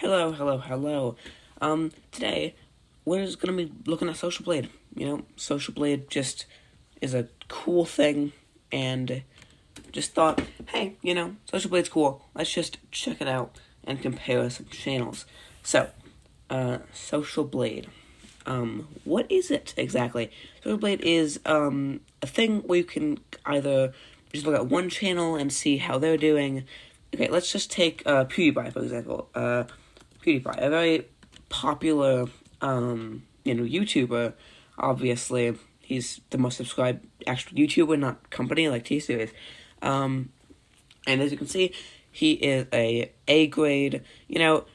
Hello, hello, hello. Today we're just gonna be looking at Social Blade. Social Blade just is a cool thing, and just thought, hey, Social Blade's cool. Let's just check it out and compare some channels. So, Social Blade. What is it exactly? Social Blade is a thing where you can either just look at one channel and see how they're doing. Okay, let's just take PewDiePie for example. PewDiePie, a very popular YouTuber. Obviously, he's the most subscribed actual YouTuber, not company like T-Series. And as you can see, he is A grade. You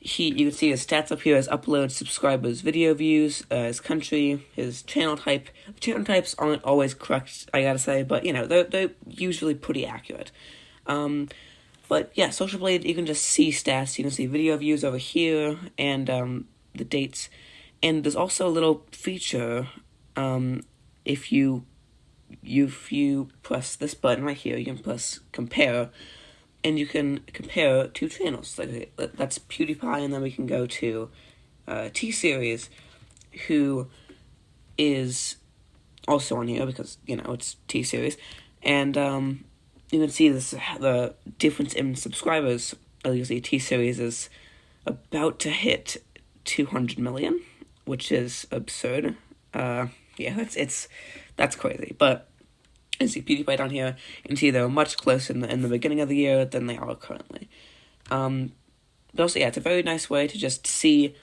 can see his stats up here: his uploads, subscribers, video views, his country, his channel type. Channel types aren't always correct, I gotta say, but they're usually pretty accurate. But yeah, Social Blade, you can just see stats. You can see video views over here and the dates. And there's also a little feature. If you press this button right here, you can press compare, and you can compare two channels. Like that's PewDiePie, and then we can go to T-Series, who is also on here because it's T-Series, and you can see the difference in subscribers. As you can see, T-Series is about to hit 200 million, which is absurd. That's crazy. But you see PewDiePie down here, you can see they're much closer in the beginning of the year than they are currently. But also, yeah, it's a very nice way to just see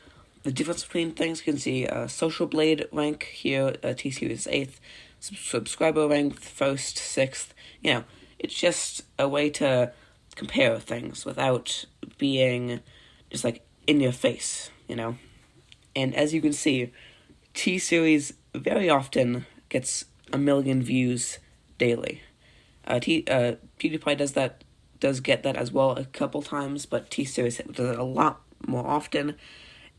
the difference between things. You can see Social Blade rank here, T-Series 8th, subscriber rank 1st, 6th. It's just a way to compare things without being just like in your face, And as you can see, T-Series very often gets 1 million views daily. PewDiePie does get that as well a couple times, but T-Series does it a lot more often.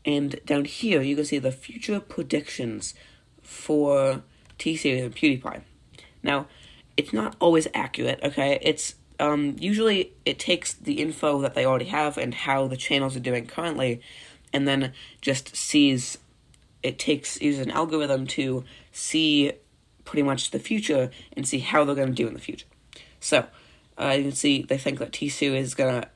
And down here, you can see the future predictions for T-Series and PewDiePie. Now, it's not always accurate, okay? It's usually it takes the info that they already have and how the channels are doing currently, and then just uses an algorithm to see pretty much the future and see how they're going to do in the future. So, you can see they think that T-Series is going to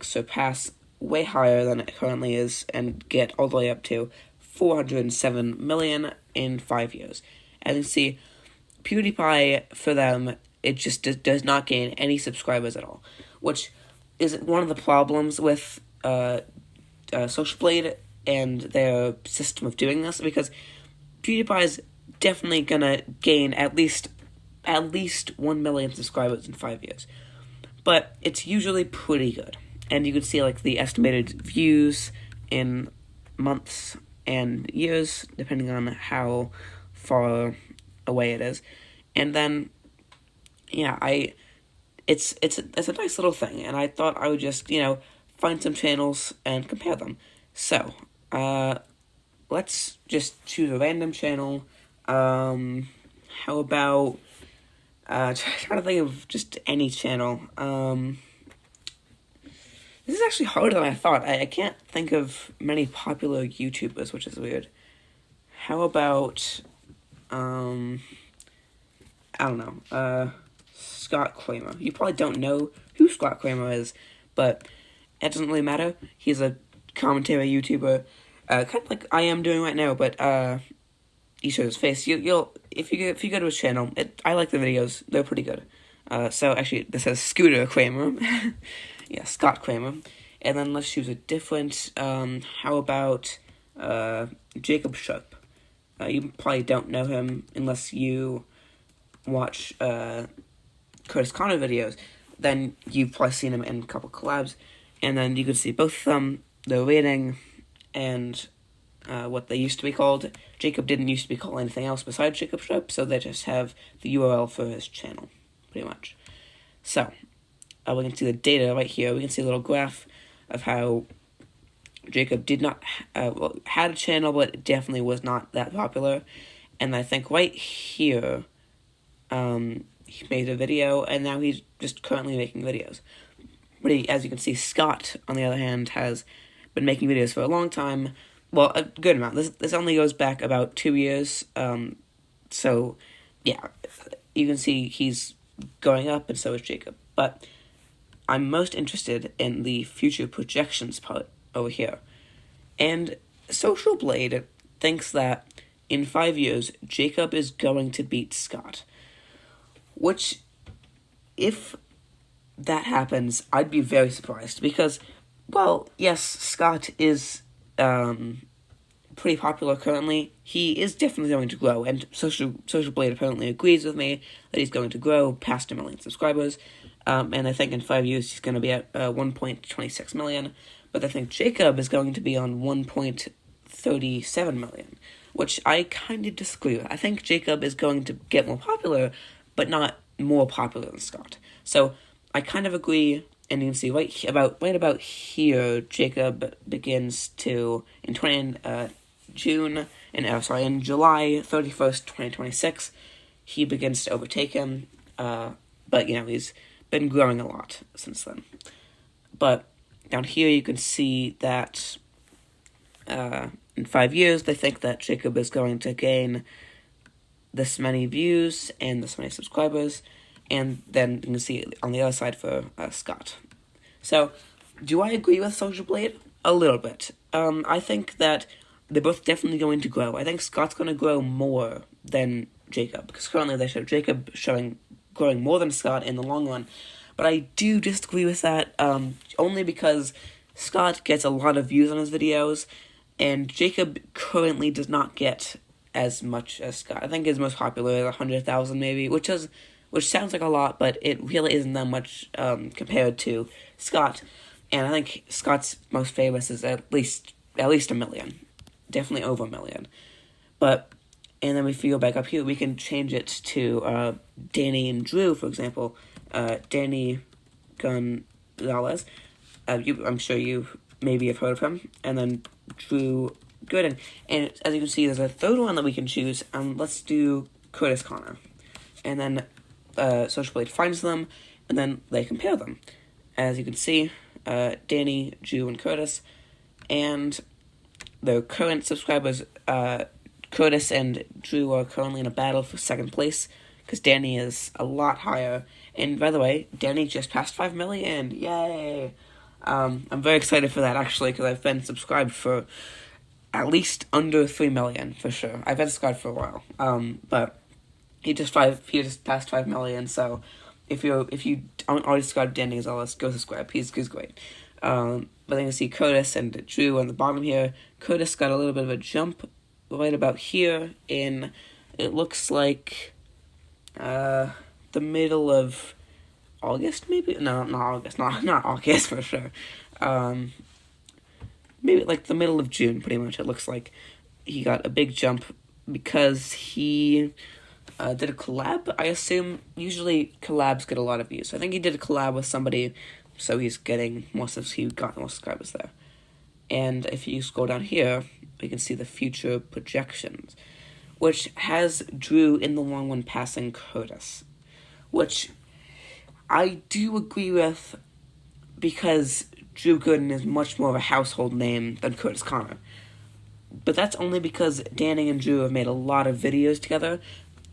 surpass way higher than it currently is and get all the way up to 407 million in 5 years. As you can see, PewDiePie, for them, it just does not gain any subscribers at all, which is one of the problems with Social Blade and their system of doing this, because PewDiePie is definitely gonna gain at least 1 million subscribers in 5 years, but it's usually pretty good, and you can see like the estimated views in months and years depending on how far away it is, and then it's a nice little thing, and I thought I would just find some channels and compare them. So let's just choose a random channel. How about trying to think of just any channel. This is actually harder than I thought. I can't think of many popular YouTubers, which is weird. How about I don't know, Scott Kramer. You probably don't know who Scott Kramer is, but it doesn't really matter. He's a commentary YouTuber, kind of like I am doing right now, but you show his face. You'll if you go to his channel, I like the videos. They're pretty good. So actually, this says Scooter Kramer. Yeah, Scott Kramer. And then let's choose a different. How about Jacob Sharp? You probably don't know him unless you watch Curtis Connor videos. Then you've probably seen him in a couple collabs, and then you can see both of them, their rating, and what they used to be called. Jacob didn't used to be called anything else besides Jacob Sharp, so they just have the URL for his channel, pretty much. So, we can see the data right here. We can see a little graph of how Jacob did not had a channel, but it definitely was not that popular. And I think right here, he made a video, and now he's just currently making videos. But as you can see, Scott, on the other hand, has been making videos for a long time. Well, a good amount. This only goes back about 2 years. So, yeah, you can see he's going up, and so is Jacob. But I'm most interested in the future projections part over here. And Social Blade thinks that in 5 years, Jacob is going to beat Scott. Which, if that happens, I'd be very surprised. Because, well, yes, Scott is pretty popular currently. He is definitely going to grow. And Social Blade apparently agrees with me that he's going to grow past 1 million subscribers. And I think in 5 years he's going to be at 1.26 million. But I think Jacob is going to be on 1.37 million, which I kind of disagree with. I think Jacob is going to get more popular, but not more popular than Scott. So I kind of agree, and you can see right about here, Jacob begins to in July 31st, 2026, he begins to overtake him. But he's been growing a lot since then. But down here you can see that in 5 years they think that Jacob is going to gain this many views and this many subscribers, and then you can see on the other side for Scott. So, do I agree with Social Blade? A little bit. I think that they're both definitely going to grow. I think Scott's going to grow more than Jacob, because currently they show Jacob growing more than Scott in the long run. But I do disagree with that, only because Scott gets a lot of views on his videos, and Jacob currently does not get as much as Scott. I think his most popular is 100,000 maybe, which sounds like a lot, but it really isn't that much compared to Scott. And I think Scott's most famous is at least 1 million, definitely over 1 million. And then if we go back up here, we can change it to Danny and Drew, for example. Danny Gonzalez, I'm sure you maybe have heard of him, and then Drew Gooden. And as you can see, there's a third one that we can choose, and let's do Curtis Connor. And then Social Blade finds them, and then they compare them. As you can see, Danny, Drew, and Curtis, and their current subscribers, Curtis and Drew are currently in a battle for second place, because Danny is a lot higher. And by the way, Danny just passed 5 million. Yay! I'm very excited for that, actually, because I've been subscribed for at least under 3 million, for sure. I've been subscribed for a while. But he just passed 5 million, so if you aren't already subscribed to Danny Gonzalez, go subscribe. He's great. But then you can see Curtis and Drew on the bottom here. Curtis got a little bit of a jump right about here in, it looks like, the middle of August, maybe? No, not August. Not August, for sure. Maybe like the middle of June, pretty much. It looks like he got a big jump because he did a collab, I assume. Usually collabs get a lot of views. I think he did a collab with somebody, so he got more subscribers there. And if you scroll down here, we can see the future projections, which has Drew in the long run passing Curtis, which I do agree with, because Drew Gooden is much more of a household name than Curtis Connor. But that's only because Danny and Drew have made a lot of videos together.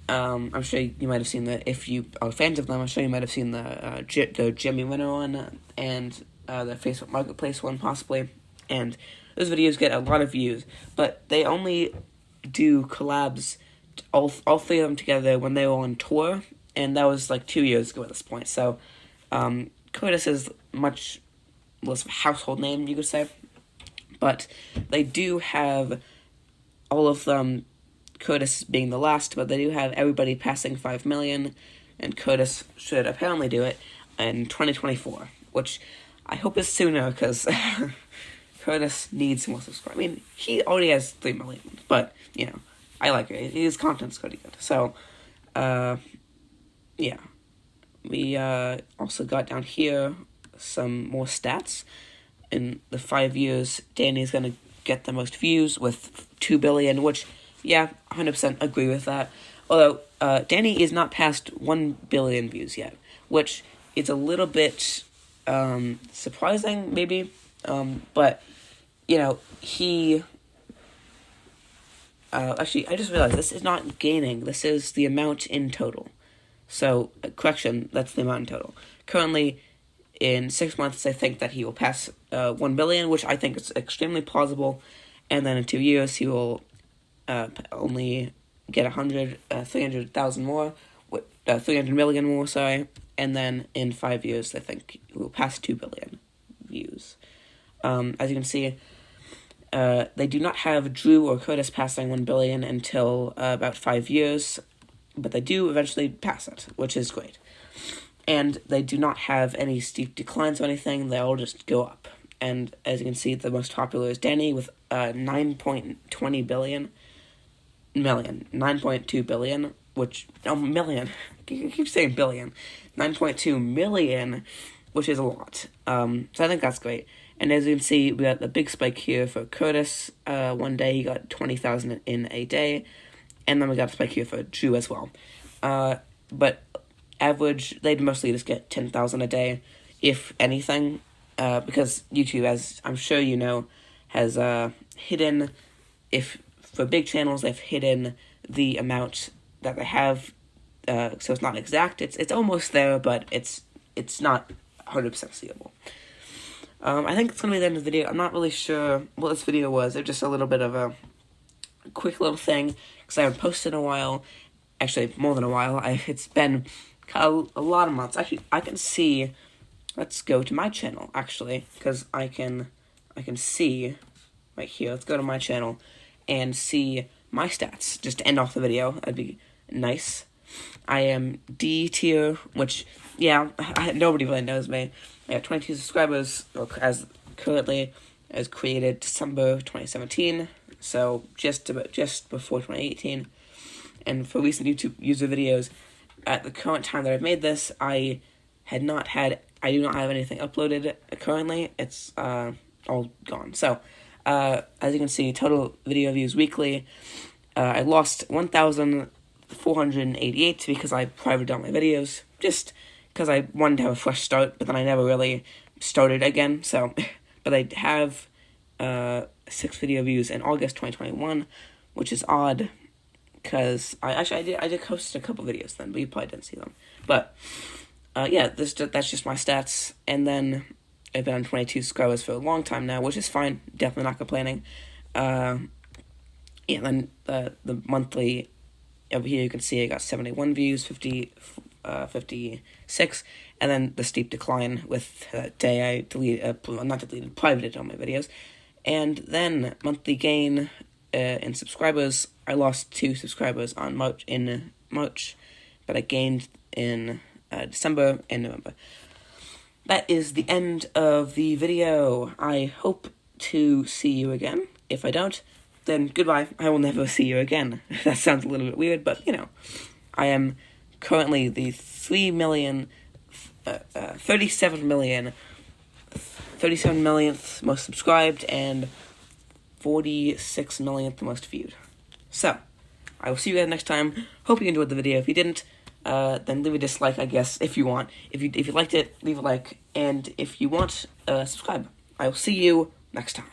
I'm sure you might have seen if you are fans of them, I'm sure you might have seen the Jimmy Winner one, and the Facebook Marketplace one, possibly. And those videos get a lot of views, but they only do collabs, all three of them together, when they were on tour, and that was like 2 years ago at this point. So Curtis is much less of a household name, you could say, but they do have all of them, Curtis being the last, but they do have everybody passing 5 million, and Curtis should apparently do it in 2024, which I hope is sooner, because Curtis needs more subscribers. I mean, he already has 3 million, but, I like it. His content's pretty good. So, yeah. We also got down here some more stats. In the 5 years, Danny's going to get the most views with 2 billion, which, yeah, 100% agree with that. Although, Danny is not past 1 billion views yet, which is a little bit surprising, maybe. But he... actually, I just realized this is not gaining. This is the amount in total. So, correction, that's the amount in total. Currently, in 6 months, I think that he will pass 1 billion, which I think is extremely plausible. And then in 2 years, he will only get 300,000 more, 300 million more, sorry. And then in 5 years, I think he will pass 2 billion views. As you can see, they do not have Drew or Curtis passing 1 billion until about 5 years, but they do eventually pass it, which is great. And they do not have any steep declines or anything, they all just go up. And as you can see, the most popular is Danny with 9.2 billion, million, I keep saying billion, 9.2 million, which is a lot. So I think that's great. And as you can see, we got the big spike here for Curtis. One day he got 20,000 in a day, and then we got a spike here for Drew as well. But average, they'd mostly just get 10,000 a day, if anything, because YouTube, as I'm sure you know, has hidden, for big channels, they've hidden the amount that they have, so it's not exact. It's almost there, but it's not 100% seeable. I think it's going to be the end of the video. I'm not really sure what this video was. It's just a little bit of a quick little thing, because I haven't posted in a while. Actually, more than a while. It's been a lot of months. Actually, I can see... Let's go to my channel, actually, because I can see right here. Let's go to my channel and see my stats, just to end off the video. That'd be nice. I am D tier, which, yeah, nobody really knows me. I have 22 subscribers, as created December 2017, so just before 2018. And for recent YouTube user videos, at the current time that I've made this, I do not have anything uploaded currently. It's all gone. So, as you can see, total video views weekly. I lost 1,488 because I privated all my videos, just because I wanted to have a fresh start, but then I never really started again, so, but I have 6 video views in August 2021, which is odd, because I did post a couple videos then, but you probably didn't see them, but, yeah, that's just my stats, and then I've been on 22 subscribers for a long time now, which is fine, definitely not complaining. Yeah, then the monthly, over here you can see I got 71 views, 56, and then the steep decline with day I privated all my videos, and then monthly gain in subscribers. I lost 2 subscribers in March, but I gained in December and November. That is the end of the video. I hope to see you again. If I don't, then goodbye. I will never see you again. That sounds a little bit weird, but, you know, I am currently the 37 millionth most subscribed and 46 millionth most viewed. So, I will see you guys next time. Hope you enjoyed the video. If you didn't, then leave a dislike, I guess, if you want. If you liked it, leave a like, and if you want, subscribe. I will see you next time.